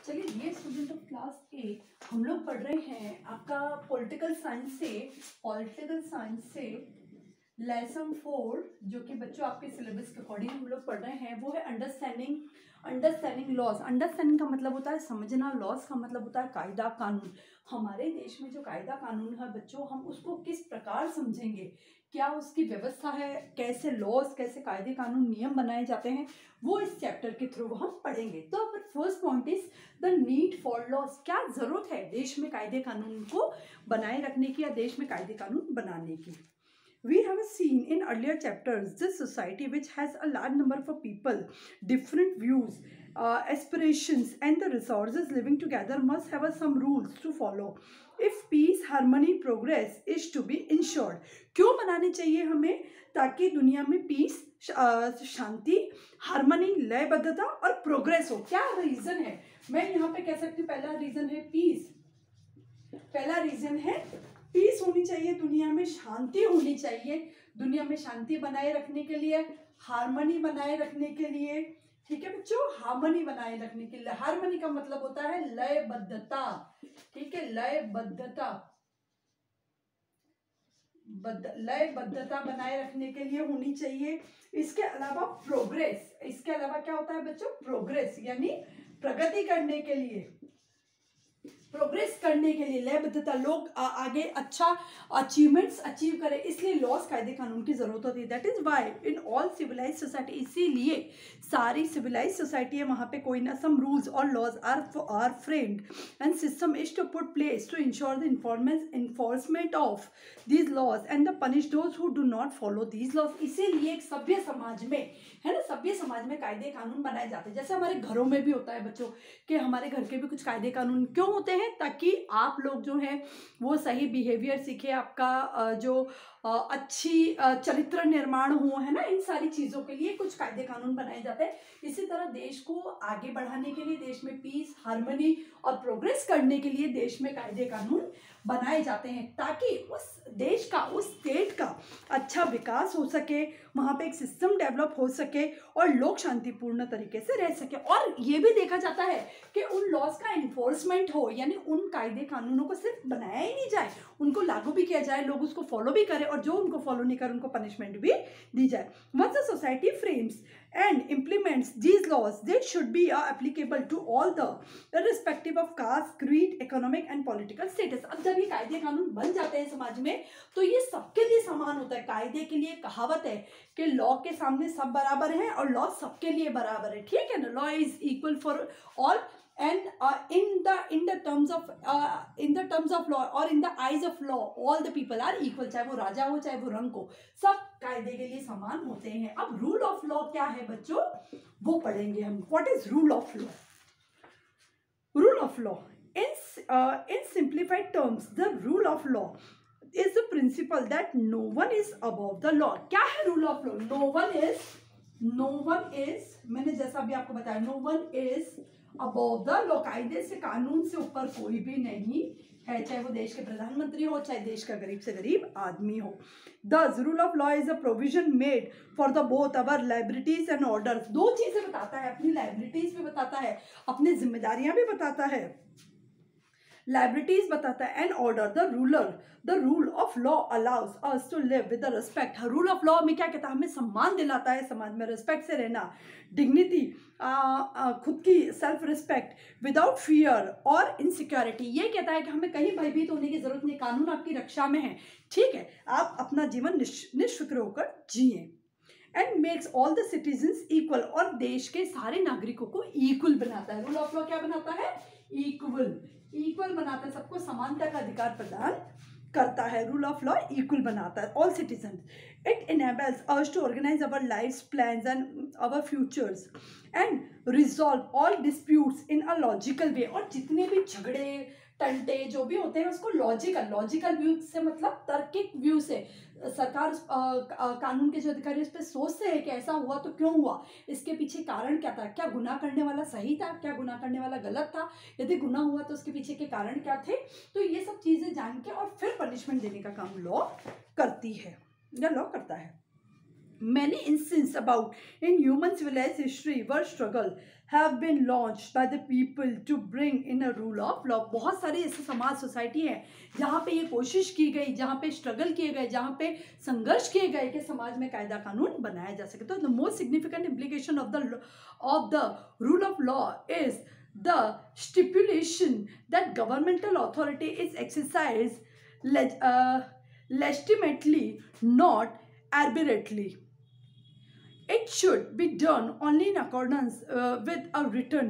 चलिए dear student of class 8, हम लोग पढ़ रहे हैं आपका पॉलिटिकल साइंस से लेसन 4, जो कि बच्चों आपके सिलेबस के अकॉर्डिंग हम लोग पढ़ रहे हैं। वो है अंडरस्टैंडिंग लॉज। अंडरस्टैंडिंग का मतलब होता है समझना, लॉज का मतलब होता है कायदा कानून। हमारे देश में जो कायदा कानून है बच्चों, हम उसको किस प्रकार समझेंगे, क्या उसकी व्यवस्था है, कैसे लॉज, कैसे कायदे कानून नियम बनाए जाते हैं, वो इस चैप्टर के थ्रू हम पढ़ेंगे। तो first point is the need for laws. क्या जरूरत है देश में कायदे कानून को बनाए रखने की या देश में कायदे कानून बनाने की। We have seen in earlier chapters this society which has a large number of people, different views, aspirations and the resources living together must have some rules to follow if peace, harmony, progress is to be ensured. क्यों बनाने चाहिए हमें? ताकि दुनिया में piece, शांति, harmony, लयबद्धता और progress हो। क्या रीजन है? मैं यहाँ पे कह सकती हूँ पहला रीजन है पीस। पहला रीजन है पीस होनी चाहिए, दुनिया में शांति होनी चाहिए। दुनिया में शांति बनाए रखने के लिए, हार्मनी बनाए रखने के लिए, ठीक है बच्चों, हार्मनी बनाए रखने के लिए। हार्मनी का मतलब होता है लयबद्धता, ठीक है, लयबद्धता बनाए रखने के लिए होनी चाहिए। इसके अलावा प्रोग्रेस, इसके अलावा क्या होता है बच्चों? प्रोग्रेस यानी प्रगति करने के लिए, प्रोग्रेस करने के लिए लयबद्धता, लोग आगे अच्छा अचीवमेंट्स अचीव करें, इसलिए लॉस, कायदे कानून की जरूरत होती है। That is why in all civilise society, इसीलिए सारी सिविलाइज सोसाइटी है वहां पे कोई ना सम रूल्स और laws are framed and system is to put place to ensure the enforcement of these laws and the punish those who do not follow these laws. इसीलिए एक सभ्य समाज में, है ना, सभ्य समाज में कायदे कानून बनाए जाते हैं। जैसे हमारे घरों में भी होता है बच्चों कि हमारे घर के भी कुछ कायदे कानून क्यों होते हैं? ताकि आप लोग जो है वो सही बिहेवियर सीखे, आपका जो अच्छी चरित्र निर्माण हो, है ना, इन सारी चीजों के लिए कुछ कायदे कानून बनाए जाते हैं। इसी तरह देश को आगे बढ़ाने के लिए, देश में पीस, हार्मनी और प्रोग्रेस करने के लिए देश में कायदे कानून बनाए जाते हैं, ताकि उस देश का, उस स्टेट का अच्छा विकास हो सके, वहां पे एक सिस्टम डेवलप हो सके और लोग शांतिपूर्ण तरीके से रह सके। और ये भी देखा जाता है कि उन लॉज का इन्फोर्समेंट हो, यानी उन कायदे कानूनों को सिर्फ बनाया ही नहीं जाए, उनको लागू भी किया जाए, लोग उसको फॉलो भी करें, और जो उनको फॉलो नहीं करे उनको पनिशमेंट भी दी जाए। Once the society frames and implements these laws, they should be applicable to all the irrespective of caste, creed, economic and political status. अब जब ये कायदे कानून बन जाते हैं समाज में तो ये सबके लिए समान होता है। कायदे के लिए कहावत है कि लॉ के सामने सब बराबर हैं और लॉ सबके लिए बराबर है, ठीक है ना। Law is equal for all and in the terms of law or in the eyes of law all the people are equal, चाहे वो राजा हो चाहे वो रंग हो, सब कायदे के लिए समान होते हैं। अब रूल ऑफ लॉ क्या है बच्चों, वो पढ़ेंगे हम। What is rule of law? Rule of law in simplified terms, the rule of law is the principle that no one is above the law. क्या है rule of law? no one is, मैंने जैसा भी आपको बताया, no one is above the law, कायदे से, कानून से ऊपर कोई भी नहीं है, चाहे वो देश के प्रधानमंत्री हो, चाहे देश का गरीब से गरीब आदमी हो। Thus, rule of law is a provision made for the both our liabilities and orders. दो चीजें बताता है, अपनी लाइबिलिटीज भी बताता है, अपनी जिम्मेदारियां भी बताता है, लाइबिलिटीज बताता है, and order, the rule of law allows us to live with the respect. Rule of law में क्या कहता है? हमें सम्मान दिलाता है, समाज में रिस्पेक्ट से रहना, डिग्निटी, खुद की सेल्फ रिस्पेक्ट, विदाउट फियर और इनसिक्योरिटी। ये कहता है कि हमें कहीं भयभीत होने की जरूरत नहीं, कानून आपकी रक्षा में है, ठीक है, आप अपना जीवन निष्फिक्र होकर जिए। And makes all the citizens equal, और देश के सारे नागरिकों को इक्वल बनाता है। रूल ऑफ लॉ क्या बनाता है? इक्वल बनाता है, सबको समानता का अधिकार प्रदान करता है। रूल ऑफ लॉ इक्वल बनाता है all citizen. It enables us to organise our lifes, plans and our futures and resolve all disputes in a logical way. और जितने भी झगड़े टंटे जो भी होते हैं उसको लॉजिकल व्यू से, मतलब तार्किक व्यू से, सरकार कानून के जो अधिकारी उस पर सोचते हैं कि ऐसा हुआ तो क्यों हुआ, इसके पीछे कारण क्या था, क्या गुनाह करने वाला सही था, क्या गुनाह करने वाला गलत था, यदि गुनाह हुआ तो उसके पीछे के कारण क्या थे। तो ये सब चीजें जान के और फिर पनिशमेंट देने का काम लॉ करती है या लॉ करता है। Many instances about in human civilized history where struggle have been launched by the people to bring in a rule of law. बहुत सारी ऐसे समाज सोसाइटी है जहाँ पे ये कोशिश की गई, जहाँ पे स्ट्रगल किए गए, जहाँ पे संघर्ष किए गए कि समाज में कायदा कानून बनाया जा सके. तो the most significant implication of the rule of law is the stipulation that governmental authority is exercised legitimately, not arbitrarily. It should be done only in accordance with a written,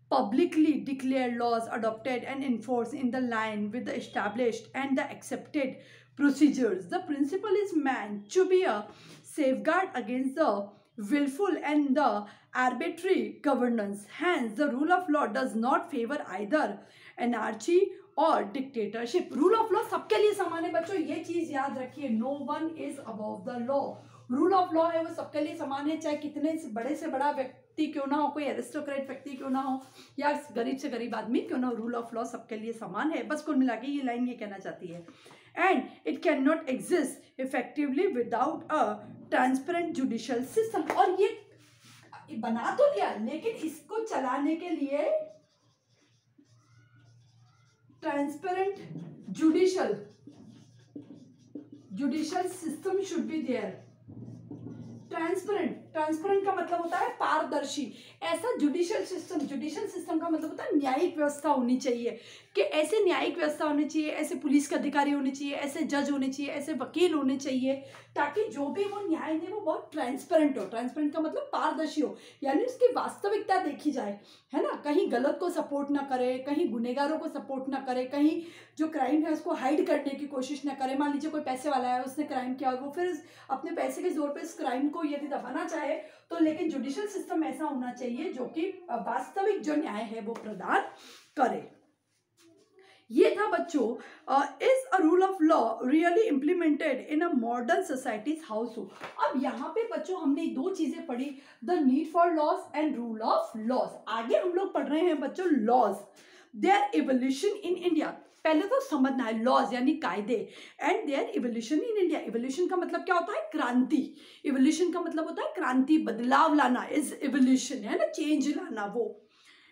publicly declared laws adopted and enforced in the line with the established and the accepted procedures. The principle is meant to be a safeguard against the willful and the arbitrary governance. Hence, the rule of law does not favor either anarchy और dictatorship. Rule of law सबके लिए समान है बच्चों, ये चीज याद रखिए. No one is above the law. Rule of law है वो सबके लिए समान है, चाहे कितने से बड़ा व्यक्ति क्यों ना हो, कोई एरिस्टोक्रेट व्यक्ति क्यों ना हो या गरीब से गरीब आदमी क्यों ना हो, रूल ऑफ लॉ सबके लिए समान है. बस कुल मिला के ये लाइन ये कहना चाहती है. And it can not exist effectively without a transparent judicial system. और ये बना तो लिया लेकिन इसको चलाने के लिए transparent judicial system should be there. Transparent का मतलब होता है पारदर्शी. ऐसा जुडिशियल सिस्टम का मतलब होता है न्यायिक व्यवस्था होनी चाहिए, कि ऐसे न्यायिक व्यवस्था होनी चाहिए, ऐसे पुलिस के अधिकारी होने चाहिए, ऐसे जज होने चाहिए, ऐसे वकील होने चाहिए, ताकि जो भी वो न्याय दे वो बहुत ट्रांसपेरेंट हो. ट्रांसपेरेंट का मतलब पारदर्शी हो, यानी उसकी वास्तविकता देखी जाए, है ना. कहीं गलत को सपोर्ट ना करे, कहीं गुनेगारों को सपोर्ट ना करे, कहीं जो क्राइम है उसको हाइड करने की कोशिश ना करे. मान लीजिए कोई पैसे वाला है, उसने क्राइम किया और वो फिर अपने पैसे के जोर पे इस क्राइम को यदि दबाना चाहे तो, लेकिन जुडिशियल सिस्टम ऐसा होना चाहिए जो कि वास्तविक जो न्याय है वो प्रदान करे. ये था बच्चों is a rule of law really implemented in a modern societies house. अब यहाँ पे बच्चों हमने दो चीजें पढ़ी, the need for laws and rule of laws. आगे हम लोग पढ़ रहे हैं बच्चों laws, their evolution in India. पहले तो समझना है लॉज यानी कायदे, and their evolution in India. Evolution का मतलब क्या होता है? क्रांति. इवोल्यूशन का मतलब होता है क्रांति, बदलाव लाना इज इवोल्यूशन, है ना, चेंज लाना. वो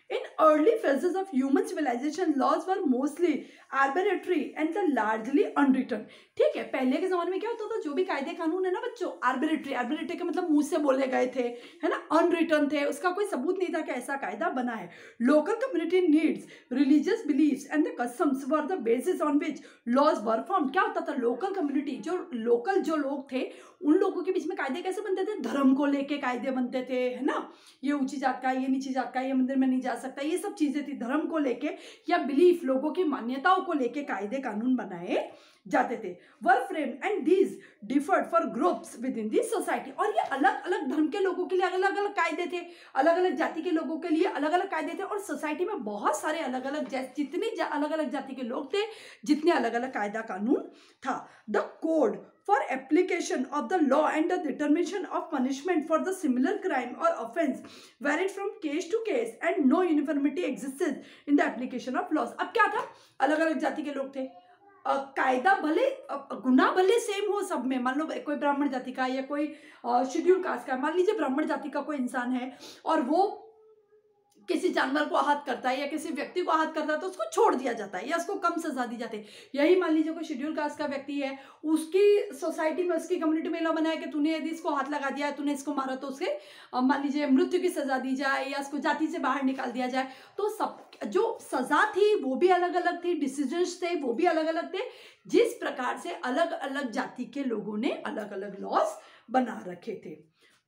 in early phases of human civilization laws were mostly arbitrary and largely unwritten. ठीक है, पहले के जमाने में क्या होता था, जो भी कायदे कानून है ना बच्चों, आर्बिट्रेटरी का मतलब मुंह से बोले गए थे, है ना, अनरिटन थे, उसका कोई सबूत नहीं था कि ऐसा कायदा बना है. Local community needs, religious believes and the customs were the basis on which laws were formed. क्या होता था, लोकल कम्युनिटी, जो लोग थे उन लोगों के बीच में कायदे कैसे बनते थे? धर्म को लेके कायदे बनते थे, है ना. ये ऊंची जात का, ये नीची जात का, ये मंदिर में नहीं जा सकता, ये सब चीजें थी. धर्म को लेके या बिलीफ, लोगों की मान्यताओं को लेके कायदे कानून बनाए जाते थे. Were frame and these differed for groups within the society. और ये अलग अलग धर्म के लोगों के लिए अलग अलग कायदे थे, अलग अलग जाति के लोगों के लिए अलग अलग कायदे थे, और सोसाइटी में बहुत सारे अलग अलग जितने अलग अलग जाति के लोग थे, जितने अलग अलग कायदा कानून था. The code for application of the law and the determination of punishment for the similar crime or offense varied from case to case and no uniformity existed in the application of laws. अब क्या था, अलग अलग जाति के लोग थे, कायदा भले गुनाह भले सेम हो सब में. मान लो कोई ब्राह्मण जाति का या कोई शेड्यूल कास्ट का, मान लीजिए ब्राह्मण जाति का कोई इंसान है और वो किसी जानवर को आहत करता है या किसी व्यक्ति को आहत करता है तो उसको छोड़ दिया जाता है या उसको कम सजा दी जाती है. यही मान लीजिए कोई शेड्यूल कास्ट का व्यक्ति है, उसकी सोसाइटी में, उसकी कम्युनिटी में लॉ बनाया कि तूने यदि इसको हाथ लगा दिया, तूने इसको मारा तो उसके मान लीजिए मृत्यु की सजा दी जाए या उसको जाति से बाहर निकाल दिया जाए. तो सब जो सजा थी वो भी अलग अलग थी, डिसीजंस थे वो भी अलग अलग थे. जिस प्रकार से अलग अलग जाति के लोगों ने अलग अलग लॉज बना रखे थे.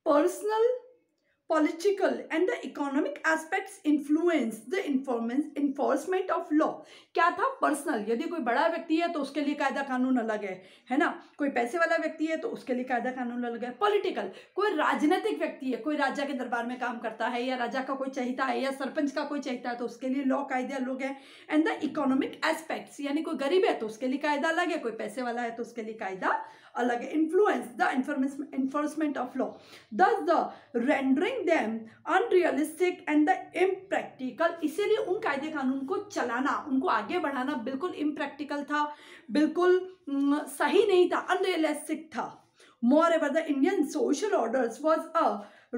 Personal, political and the economic aspects influence the enforcement of law. क्या था? पर्सनल, यदि कोई बड़ा व्यक्ति है तो उसके लिए कायदा कानून अलग है ना. कोई पैसे वाला व्यक्ति है तो उसके लिए कायदा कानून अलग है. पॉलिटिकल, कोई राजनीतिक व्यक्ति है, कोई राजा के दरबार में काम करता है या राजा का कोई चहिता है या सरपंच का कोई चहिता है तो उसके लिए लॉ कायदे अलग है. एंड द इकोनॉमिक एस्पेक्ट्स, यानी कोई गरीब है तो उसके लिए कायदा अलग है, कोई पैसे वाला है तो उसके लिए कायदा अलग है. Influence the enforcement of law, thus the rendering them unrealistic and the impractical. इसीलिए उन कायदे कानून को चलाना, उनको आगे बढ़ाना बिल्कुल इम्प्रैक्टिकल था, बिल्कुल सही नहीं था, अनरियलिस्टिक था. Moreover, the Indian social orders was a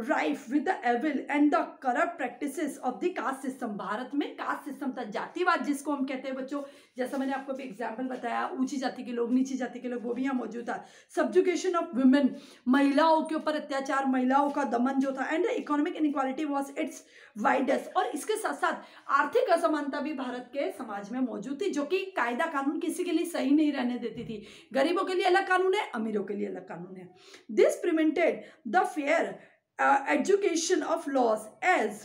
rife with the evil and the corrupt practices of the caste system. Bharat में कास्ट सिस्टम था, जातिवाद जिसको हम कहते हैं बच्चों, जैसा मैंने आपको भी एग्जाम्पल बताया, ऊंची जाति के लोग, नीची जाति के लोग, वो भी यहाँ मौजूद था. सब्जुगेशन ऑफ वुमेन, महिलाओं के ऊपर अत्याचार, महिलाओं का दमन जो था, and economic inequality was it's widest. और इसके साथ साथ आर्थिक असमानता भी भारत के समाज में मौजूद थी, जो कि कायदा कानून किसी के लिए सही नहीं रहने देती थी. गरीबों के लिए अलग कानून है, अमीरों के लिए अलग कानून है. This prevented the fair education of laws, as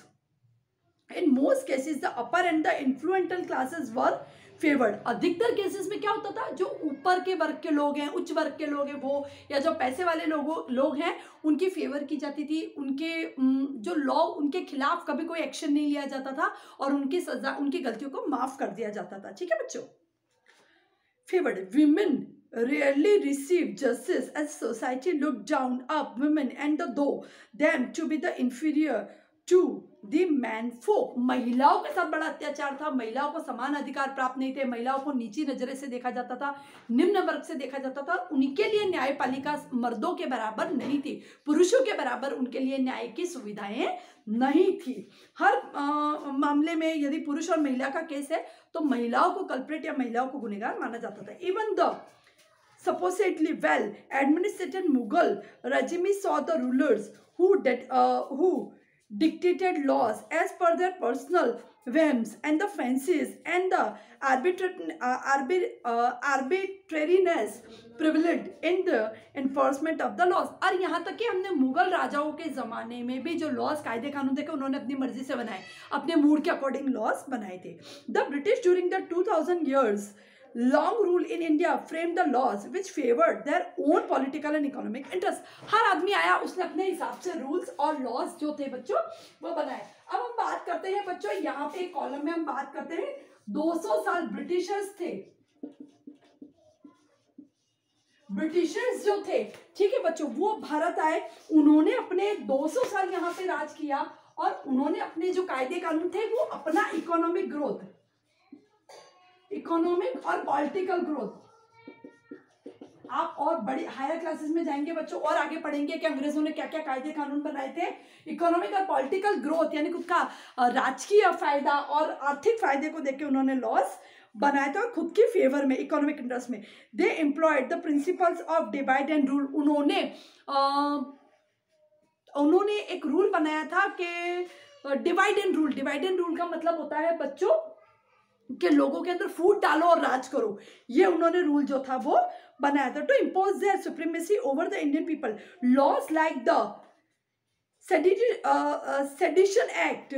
in most cases the upper and the influential classes were favored. अधिकतर केसेस में क्या होता था, जो ऊपर के वर्ग के लोग हैं, उच्च वर्ग के लोग हैं वो, या जो पैसे वाले लोग हैं, उनकी फेवर की जाती थी. उनके जो लॉ, उनके खिलाफ कभी कोई एक्शन नहीं लिया जाता था और उनकी सजा, उनकी गलतियों को माफ कर दिया जाता था. ठीक है बच्चों. Favoured women rarely receive justice, as society looked down up women and though them to be the inferior to the man folk. महिलाओं के साथ बड़ा अत्याचार था, महिलाओं को समान अधिकार प्राप्त नहीं थे, महिलाओं को नीची नजरे से देखा जाता था, निम्न वर्ग से देखा जाता था. उनके लिए न्यायपालिका मर्दों के बराबर नहीं थी, पुरुषों के बराबर उनके लिए न्याय की सुविधाएं नहीं थी. हर मामले में यदि पुरुष और महिला का केस है तो महिलाओं को कल्प्रेट या महिलाओं को गुनहगार माना जाता था. Even the supposedly well administrated Mughal regime saw the rulers who dictated laws as per their personal whims and the fancies, and the arbitrariness prevalent in the enforcement of the laws. और यहाँ तक कि हमने मुगल राजाओं के ज़माने में भी जो लॉज, कायदे कानून थे, उन्होंने अपनी मर्जी से बनाए, अपने मूड के अकॉर्डिंग लॉज बनाए थे. The British during the 2000 years long rule in India framed the laws which favored their own political and economic interests. हर आदमी आया, उसने अपने हिसाब से रूल्स और लॉज जो थे बच्चों वो बनाए. अब हम बात करते हैं बच्चों, यहाँ पे कॉलम में हम बात करते हैं 200 साल ब्रिटिशर्स थे. ब्रिटिशर्स जो थे, ठीक है बच्चों, वो भारत आए, उन्होंने अपने 200 साल यहाँ पे राज किया और उन्होंने अपने जो कायदे कानून थे वो अपना इकोनॉमिक ग्रोथ, इकोनॉमिक और पॉलिटिकल ग्रोथ, आप और बड़ी हायर क्लासेस में जाएंगे बच्चों और आगे पढ़ेंगे कि अंग्रेजों ने क्या क्या कायदे कानून बनाए थे. इकोनॉमिक और पॉलिटिकल ग्रोथ यानी खुद का राजकीय फायदा और आर्थिक फायदे को देख के उन्होंने लॉस बनाए थे और खुद के फेवर में, इकोनॉमिक इंटरेस्ट में. They employed the principles of divide and rule. उन्होंने एक रूल बनाया था कि divide and rule. Divide and rule का मतलब होता है बच्चों कि लोगों के अंदर फूट डालो और राज करो. ये उन्होंने रूल जो था वो बनाया था. To impose their supremacy over the Indian people, laws like the sedition act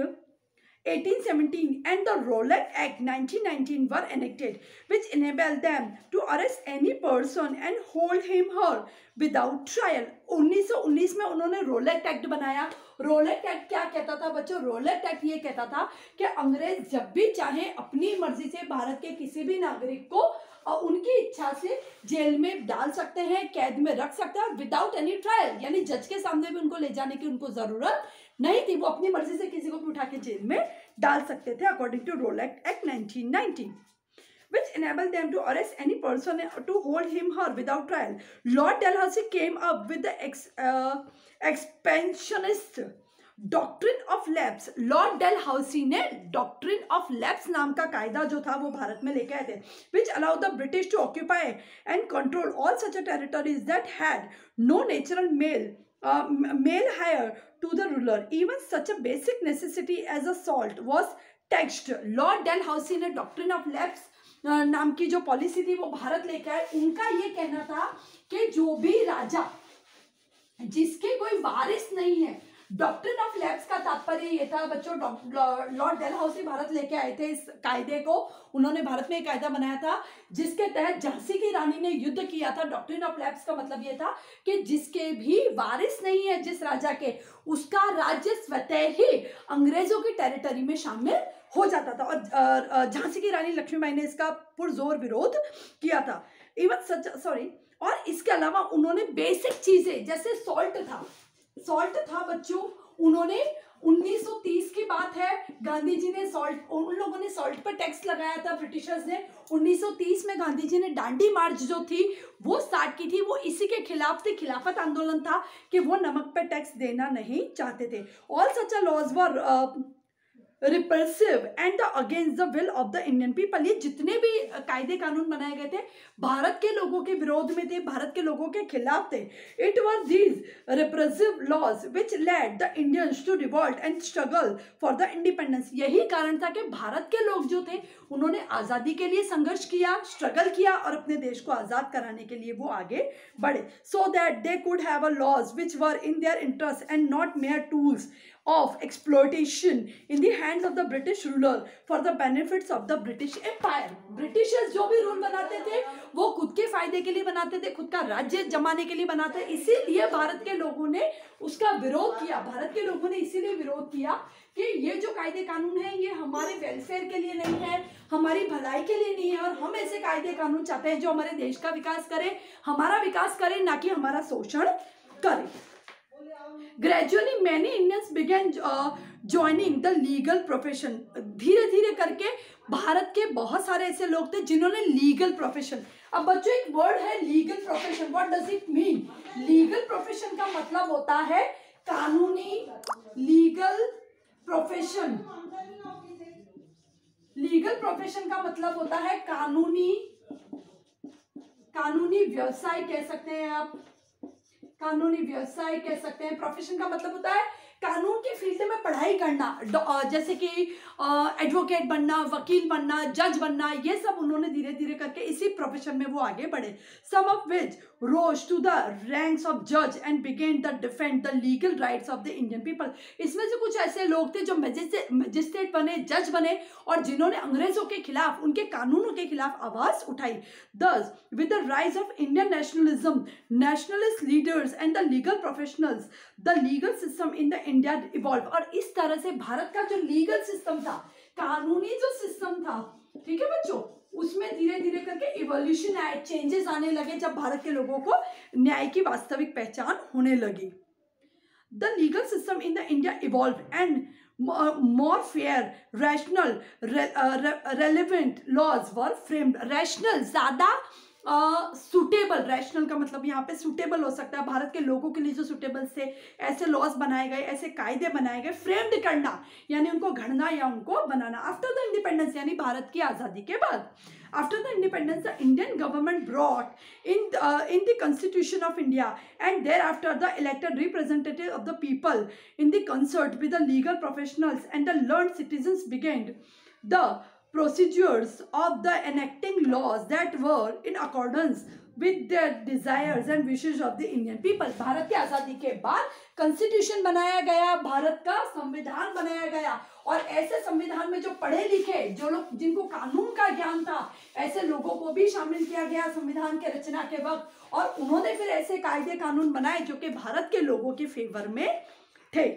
1817 and the Rowlatt Act 1919 were enacted, which enabled them to arrest any person and hold him or her without trial. 1919 में उन्होंने roulette act बनाया. Roulette act क्या कहता था बच्चों? Roulette act ये कहता था कि अंग्रेज जब भी चाहे अपनी मर्जी से भारत के किसी भी नागरिक को उनकी इच्छा से जेल में डाल सकते हैं, कैद में रख सकते हैं, विदाउट एनी ट्रायल, यानी जज के सामने भी उनको ले जाने की उनको जरूरत नहीं थी. वो अपनी मर्जी से किसी को भी उठा के जेल में डाल सकते थे according to Rowlatt act 1919, which enabled them to arrest any person to hold him or her without trial. Lord Dalhousie came up with the expansionist doctrine of lapse. Lord Dalhousie ने doctrine of lapse नाम का कायदा जो था वो भारत में लेके आए थे, which allow the British to occupy and control all such territories that had no natural male heir to the ruler. Even such a basic necessity as a salt was taxed. Lord Dalhousie ने doctrine of lapse नाम की जो policy थी वो भारत लेके आए. उनका ये कहना था कि जो भी राजा जिसके कोई वारिस नहीं है, डॉक्ट्रिन ऑफ लैप्स का तात्पर्य ये था बच्चों, लॉर्ड डेलहाउसी भारत लेके आए थे इस कायदे को. उन्होंने भारत में एक कायदा बनाया था जिसके तहत झांसी की रानी ने युद्ध किया था. डॉक्ट्रिन ऑफ लैप्स का मतलब ये था कि जिसके भी वारिस नहीं है जिस राजा के, उसका राज्य स्वतः ही अंग्रेजों की टेरिटरी में शामिल हो जाता था. और झांसी की रानी लक्ष्मीबाई ने इसका पुरजोर विरोध किया था. और इसके अलावा उन्होंने बेसिक चीजें जैसे सॉल्ट था बच्चों, उन्होंने 1930 की बात है, गांधी जी ने सॉल्ट, उन लोगों ने सॉल्ट पर टैक्स लगाया था ब्रिटिशर्स ने। 1930 में गांधी जी ने दांडी मार्च जो थी वो स्टार्ट की थी, वो इसी के खिलाफ थी, खिलाफत आंदोलन था कि वो नमक पर टैक्स देना नहीं चाहते थे। All such laws were repulsive and against the will of the Indian people. ये जितने भी कायदे कानून बनाए गए थे भारत के लोगों के विरोध में थे, भारत के लोगों के खिलाफ थे। It were these repressive laws which led the Indians to revolt and struggle for the independence. यही कारण था कि भारत के लोग जो थे उन्होंने आज़ादी के लिए संघर्ष किया, स्ट्रगल किया और अपने देश को आज़ाद कराने के लिए वो आगे बढ़े, so that they could have a laws which were in their interest and not mere tools of exploitation in the hands of the British ruler for the benefits of the British Empire। Britishers जो भी rule बनाते थे वो खुद के फायदे के लिए बनाते थे, खुद का राज्य जमाने के लिए बनाते, इसीलिए भारत के लोगों ने उसका विरोध किया। भारत के लोगों ने इसीलिए विरोध किया कि ये जो कायदे कानून है ये हमारे वेलफेयर के लिए नहीं है, हमारी भलाई के लिए नहीं है, और हम ऐसे कायदे कानून चाहते हैं जो हमारे देश का विकास करे, हमारा विकास करे, ना कि हमारा शोषण करे। Gradually many Indians began joining the legal profession। धीरे धीरे करके भारत के बहुत सारे ऐसे लोग थे जिन्होंने लीगल प्रोफेशन। अब बच्चों एक वर्ड है legal profession, what does it mean? Legal profession का मतलब होता है कानूनी, लीगल प्रोफेशन, लीगल प्रोफेशन का मतलब होता है कानूनी, कानूनी व्यवसाय कह सकते हैं आप, कानूनी व्यवसाय कह सकते हैं। प्रोफेशन का मतलब होता है कानून की फील्ड में पढ़ाई करना, जैसे कि एडवोकेट बनना, वकील बनना, जज बनना, ये सब उन्होंने धीरे धीरे करके इसी प्रोफेशन में वो आगे बढ़े। Some of which rose to the ranks of जज and began the defend the legal rights of the Indian people. इसमें से कुछ ऐसे लोग थे जो मजिस्ट्रेट बने, जज बने, और जिन्होंने अंग्रेजों के खिलाफ, उनके कानूनों के खिलाफ आवाज उठाई। Thus, with the rise of Indian nationalism, nationalist leaders and the legal professionals, the legal system in the India evolved। और इस तरह से भारत का जो लीगल सिस्टम था, कानूनी जो सिस्टम था, ठीक है बच्चों, उसमें धीरे धीरे करके इवोल्यूशन आए, चेंजेस आने लगे जब भारत के लोगों को न्याय की वास्तविक पहचान होने लगी। The legal system in the India evolved and more fair, rational, relevant laws were framed। rational, ज़्यादा सुटेबल, रैशनल का मतलब यहाँ पे सुटेबल हो सकता है, भारत के लोगों के लिए जो सुटेबल थे ऐसे लॉज बनाए गए, ऐसे कायदे बनाए गए। फ्रेम्ड करना यानी उनको घड़ना या उनको बनाना। आफ्टर द इंडिपेंडेंस यानी भारत की आज़ादी के बाद, after the independence the Indian government brought in the constitution of India and thereafter the elected representative of the people in the concert with the legal professionals and the learned citizens began the procedures of the enacting laws that were in accordance with their desires and wishes of the Indian people। Bharat की आज़ादी के बाद constitution बनाया गया, भारत का संविधान बनाया गया, और ऐसे संविधान में जो पढ़े लिखे, जो लोग, जिनको कानून का ज्ञान था, ऐसे लोगों को भी शामिल किया गया संविधान के रचना के वक्त, और उन्होंने फिर ऐसे कायदे कानून बनाए जो कि भारत के लोगों के फेवर में थे।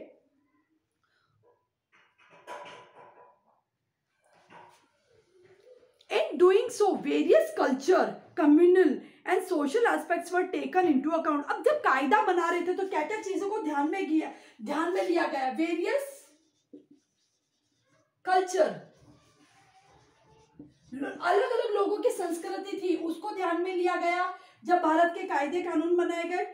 In doing so, various culture, communal and social aspects were taken into account। अब जब कायदा बना रहे थे तो क्या क्या चीजों को ध्यान में लिया गया? वेरियस कल्चर, अलग अलग लोगों की संस्कृति थी, उसको ध्यान में लिया गया जब भारत के कायदे कानून बनाए गए।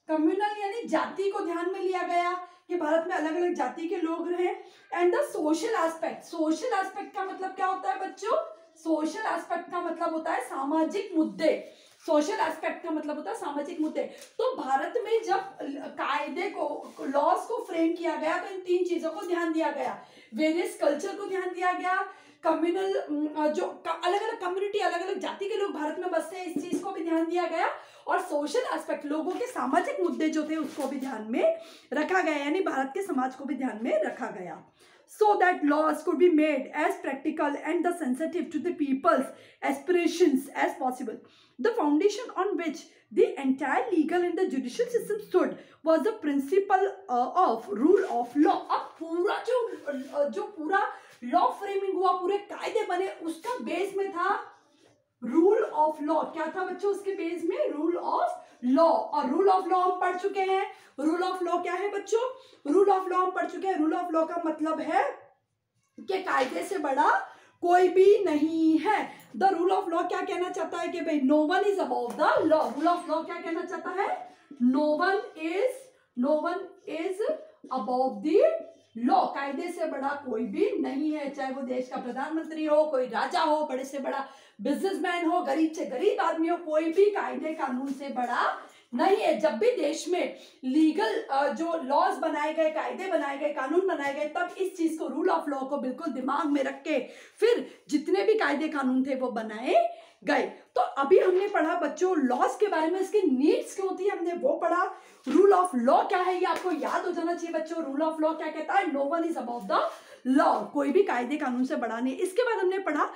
कम्युनल यानी जाति को ध्यान में लिया गया कि भारत में अलग अलग जाति के लोग रहे। And the social aspect, social aspect का मतलब क्या होता है बच्चों? सोशल एस्पेक्ट का मतलब होता है सामाजिक मुद्दे। सोशल एस्पेक्ट का मतलब होता है सामाजिक मुद्दे। तो भारत में जब कायदे को, लॉज को फ्रेम किया गया तो इन तीन चीजों को ध्यान दिया गया। वेरियस कल्चर को ध्यान दिया गया, कम्युनल, जो अलग अलग कम्युनिटी, अलग अलग जाति के लोग भारत में बसते हैं, इस चीज को भी ध्यान दिया गया, और सोशल एस्पेक्ट, लोगों के सामाजिक मुद्दे जो थे उसको भी ध्यान में रखा गया, यानी भारत के समाज को भी ध्यान में रखा गया। So that laws could be made as practical and the sensitive to the people's aspirations as possible. The foundation on which the entire legal and the judicial system stood was the principle of rule of law। अब पूरा जो पूरा law framing हुआ, पूरे कायदे बने, उसका base में था रूल ऑफ लॉ। क्या था बच्चों उसके बेस में? Rule of law. और रूल ऑफ लॉ हम पढ़ चुके हैं। रूल ऑफ लॉ क्या है बच्चों? रूल रूल ऑफ लॉ हम पढ़ चुके हैं। रूल ऑफ लॉ का मतलब है कि कायदे से बड़ा कोई भी नहीं है। द रूल ऑफ लॉ क्या कहना चाहता है कि भाई no one is above the law. Rule of law क्या कहना चाहता है? No one is above the law. कायदे से बड़ा कोई भी नहीं है, चाहे वो देश का प्रधानमंत्री हो, कोई राजा हो, बड़े से बड़ा बिजनेसमैन हो, गरीब से गरीब आदमी हो, कोई भी कायदे कानून से बड़ा नहीं है। जब भी देश में लीगल जो लॉज बनाए गए, कायदे बनाए गए, कानून बनाए गए, तब इस चीज को, रूल ऑफ लॉ को बिल्कुल दिमाग में रख के फिर जितने भी कायदे कानून थे वो बनाए गए। तो अभी हमने पढ़ा बच्चों लॉज के बारे में, इसकी नीड्स क्या होती है हमने वो पढ़ा। रूल ऑफ लॉ क्या है ये आपको याद हो जाना चाहिए बच्चों। रूल ऑफ लॉ क्या कहता है? No one is above the law, कोई भी कायदे कानून से बड़ा नहीं। इसके बाद हमने पढ़ा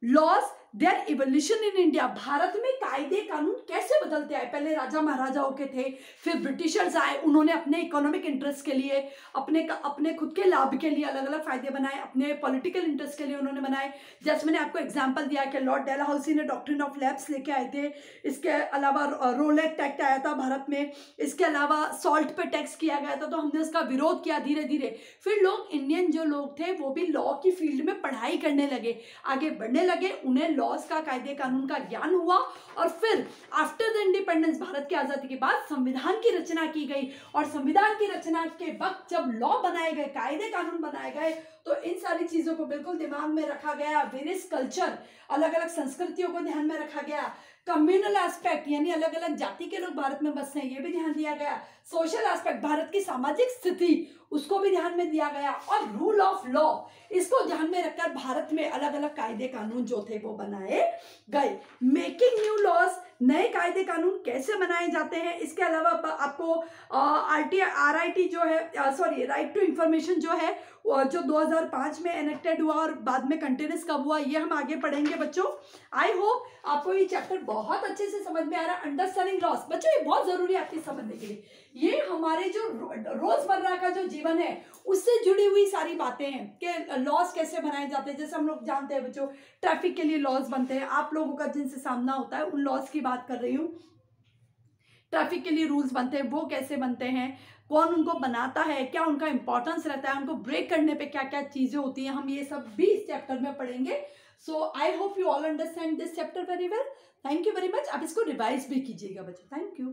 laws their evolution in India. Bharat में कायदे कानून कैसे बदलते आए। पहले राजा महाराजाओं के थे, फिर ब्रिटिशर्स आए, उन्होंने अपने इकोनॉमिक इंटरेस्ट के लिए, अपने खुद के लाभ के लिए अलग अलग फायदे बनाए, अपने पॉलिटिकल इंटरेस्ट के लिए उन्होंने बनाए। जैसे मैंने आपको एग्जांपल दिया कि लॉर्ड डेलहाउसी ने डॉक्ट्रिन ऑफ लैप्स लेके आए थे। इसके अलावा रोलेट एक्ट आया था भारत में। इसके अलावा सॉल्ट पे टैक्स किया गया था, तो हमने उसका विरोध किया धीरे धीरे। फिर लोग, इंडियन जो लोग थे वो भी लॉ की फील्ड में पढ़ाई करने लगे, आगे बढ़ने लगे, उन्हें लॉज का, कायदे कानून का ज्ञान हुआ। और फिर आफ्टर द इंडिपेंडेंस, भारत की आजादी के बाद संविधान की रचना की गई। और संविधान की रचना के वक्त जब लॉ बनाए गए, कायदे कानून बनाए गए, तो इन सारी चीजों को बिल्कुल दिमाग में रखा गया। वेरियस कल्चर, अलग अलग संस्कृतियों को ध्यान में रखा गया। कम्युनल एस्पेक्ट, यानी अलग अलग जाति के लोग भारत में बसते हैं, ये भी ध्यान दिया गया। सोशल एस्पेक्ट, भारत की सामाजिक स्थिति, उसको भी ध्यान में दिया गया। और रूल ऑफ लॉ, इसको ध्यान में रखकर भारत में अलग अलग कायदे कानून जो थे वो बनाए गए। मेकिंग न्यू लॉज, नए कायदे कानून कैसे बनाए जाते हैं। इसके अलावा आपको RIT जो है, सॉरी, राइट टू इंफॉर्मेशन जो है, जो 2005 में एनेक्टेड हुआ और बाद में कंटिन्यूस कब हुआ, ये हम आगे पढ़ेंगे बच्चों। आई होप आपको ये चैप्टर बहुत अच्छे से समझ में आ रहा है। अंडरस्टैंडिंग लॉस बच्चों, ये बहुत जरूरी है आपके समझने के लिए। ये हमारे जो रोजमर्रा का जो जीवन है उससे जुड़ी हुई सारी बातें हैं कि लॉस कैसे बनाए जाते हैं। जैसे हम लोग जानते हैं बच्चों, ट्रैफिक के लिए लॉस बनते हैं, आप लोगों का जिनसे सामना होता है उन लॉस की बात कर रही हूँ। ट्रैफिक के लिए रूल्स बनते हैं, वो कैसे बनते हैं, कौन उनको बनाता है, क्या उनका इंपॉर्टेंस रहता है, उनको ब्रेक करने पे क्या क्या चीजें होती हैं, हम ये सब भी इस चैप्टर में पढ़ेंगे। So I hope you all understand this chapter very well. Thank you very much. आप इसको रिवाइज भी कीजिएगा बच्चों। Thank you.